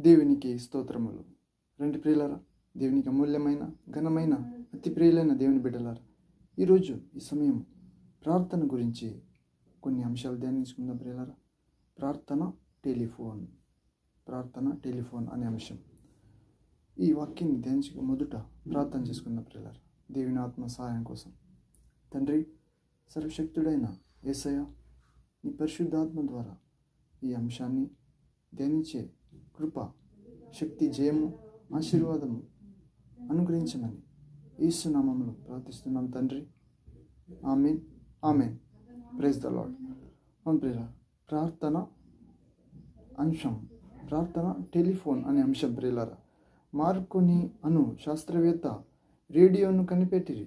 దేవునికి స్తోత్రములు. రెండు ప్రియులారా, దేవునికి అమూల్యమైన ఘనమైన అతి ప్రియులైన దేవుని బిడ్డలారా, ఈరోజు ఈ సమయం ప్రార్థన గురించి కొన్ని అంశాలు ధ్యానించుకుందాం ప్రియులారా. ప్రార్థన టెలిఫోన్ అనే అంశం. ఈ వాక్యాన్ని ధ్యానించుకు మొదట ప్రార్థన చేసుకుందాం ప్రియులారా, దేవుని ఆత్మ సహాయం కోసం. తండ్రి, సర్వశక్తుడైన యేసయ్య, నీ పరిశుద్ధాత్మ ద్వారా ఈ అంశాన్ని ధ్యానించే కృప, శక్తి, జయము, ఆశీర్వాదము అనుగ్రహించమని యేసు నామములో ప్రార్థిస్తున్నాం తండ్రి. ఆమేన్, ఆమేన్. Praise the lord. అవును ప్రియులారా, ప్రార్థన టెలిఫోన్ అనే అంశం ప్రియులారా. మార్కోని అను శాస్త్రవేత్త రేడియోను కనిపెట్టిరి.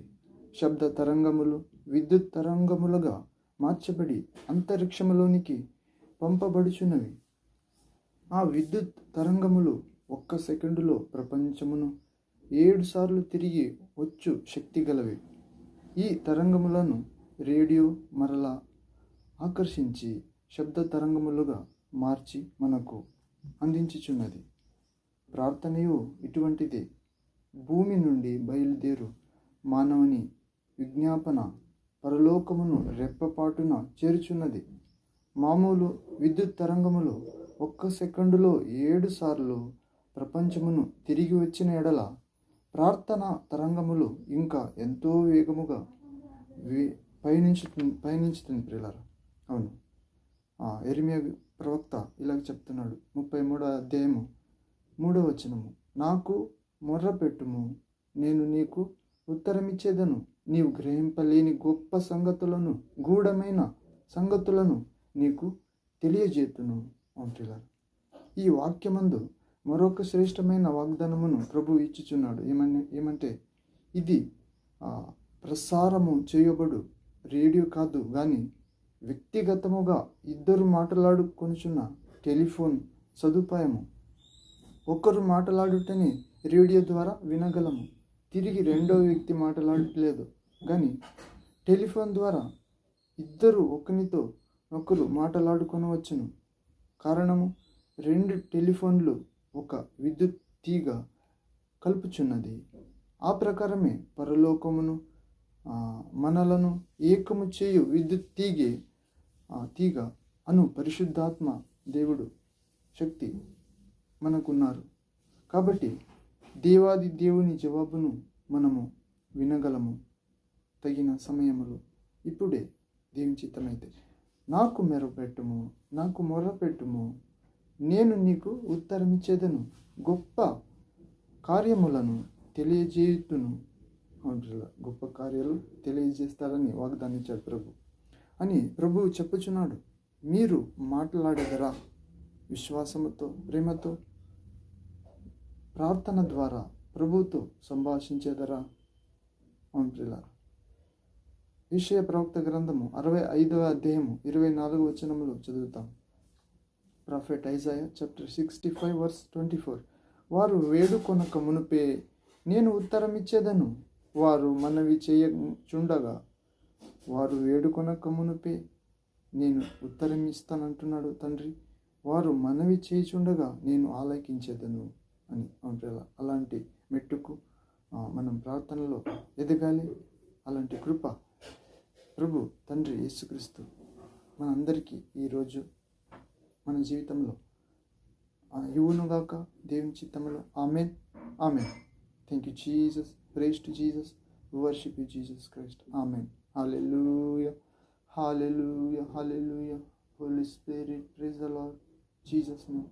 శబ్ద తరంగములు విద్యుత్ తరంగములుగా మార్చబడి అంతరిక్షములోనికి పంపబడుచున్నవి. ఆ విద్యుత్ తరంగములు 1 సెకండులో ప్రపంచమును 7 సార్లు తిరిగి వచ్చు శక్తి గలవి. ఈ తరంగములను రేడియో మరలా ఆకర్షించి శబ్ద తరంగములుగా మార్చి మనకు అందించుచున్నది. ప్రార్థనయు ఇటువంటిదే. భూమి నుండి బయలుదేరు మానవుని విజ్ఞాపన పరలోకమును రెప్పపాటున చేర్చున్నది. మామూలు విద్యుత్ తరంగములు 1 సెకండులో 7 సార్లు ప్రపంచమును తిరిగి వచ్చిన ఎడల ప్రార్థన తరంగములు ఇంకా ఎంతో వేగముగా పయనించుతుంది ప్రియులారా. అవును, యెరెమీయా ప్రవక్త ఇలాగ చెప్తున్నాడు. 33వ అధ్యాయము 3వ వచనము. నాకు మొర్ర పెట్టుము, నేను నీకు ఉత్తరమిచ్చేదను. నీవు గ్రహింపలేని గొప్ప సంగతులను, గూఢమైన సంగతులను నీకు తెలియజేతును. ప్రియులారా, ఈ వాక్యమందు మరొక శ్రేష్టమైన వాగ్దానమును ప్రభు ఇచ్చుచున్నాడు. ఏమంటే ఇది ప్రసారము చేయబడు రేడియో కాదు కానీ వ్యక్తిగతముగా ఇద్దరు మాట్లాడుకొనుచున్న టెలిఫోన్ సదుపాయము. ఒకరు మాట్లాడుటని రేడియో ద్వారా వినగలము, తిరిగి రెండవ వ్యక్తి మాట్లాడట్లేదు. కానీ టెలిఫోన్ ద్వారా ఇద్దరు ఒకరితో ఒకరు మాట్లాడుకొనవచ్చును. కారణము, 2 టెలిఫోన్లు ఒక విద్యుత్ తీగ కలుపుచున్నది. ఆ ప్రకారమే పరలోకమును మనలను ఏకము చేయు విద్యుత్ తీగ అను పరిశుద్ధాత్మ దేవుడు శక్తి మనకున్నారు. కాబట్టి దేవాది దేవుని జవాబును మనము వినగలము తగిన సమయములో. ఇప్పుడే దేవుని చిత్తమైతే నాకు మొర్ర పెట్టుము, నేను నీకు ఉత్తరమిచ్చేదను, గొప్ప కార్యములను తెలియజేయుతును. గొప్ప కార్యాలు తెలియజేస్తారని వాగ్దానించాడు ప్రభు అని ప్రభువు చెప్పుచున్నాడు. మీరు మాట్లాడేదరా? విశ్వాసముతో, ప్రేమతో, ప్రార్థన ద్వారా ప్రభువుతో సంభాషించేదరా? అవును ప్రియులారా, యెషయా ప్రవక్త గ్రంథము 65వ అధ్యాయము 24వ వచనములో చదువుతాం. Prophet Isaiah chapter 65 verse 24. వారు వేడుకొనక మునుపే నేను ఉత్తరమిచ్చేదను, వారు మనవి చేయచుండగా. వారు వేడుకొనక మునుపే నేను ఉత్తరం ఇస్తానంటున్నాడు తండ్రి. వారు మనవి చేయుచుండగా నేను ఆలకించేదను అని. అలాంటి మెట్టుకు మనం ప్రార్థనలో ఎదగాలి. అలాంటి కృప ప్రభు తండ్రి యేసుక్రీస్తు మనందరికీ ఈరోజు మన జీవితంలో ఇవ్వునుగాక దేవుని చిత్తంలో. Amen, amen. Thank you Jesus. Praise to Jesus. Worship you Jesus Christ. Amen. Hallelujah, hallelujah, hallelujah. Holy spirit, praise the lord. Jesus name.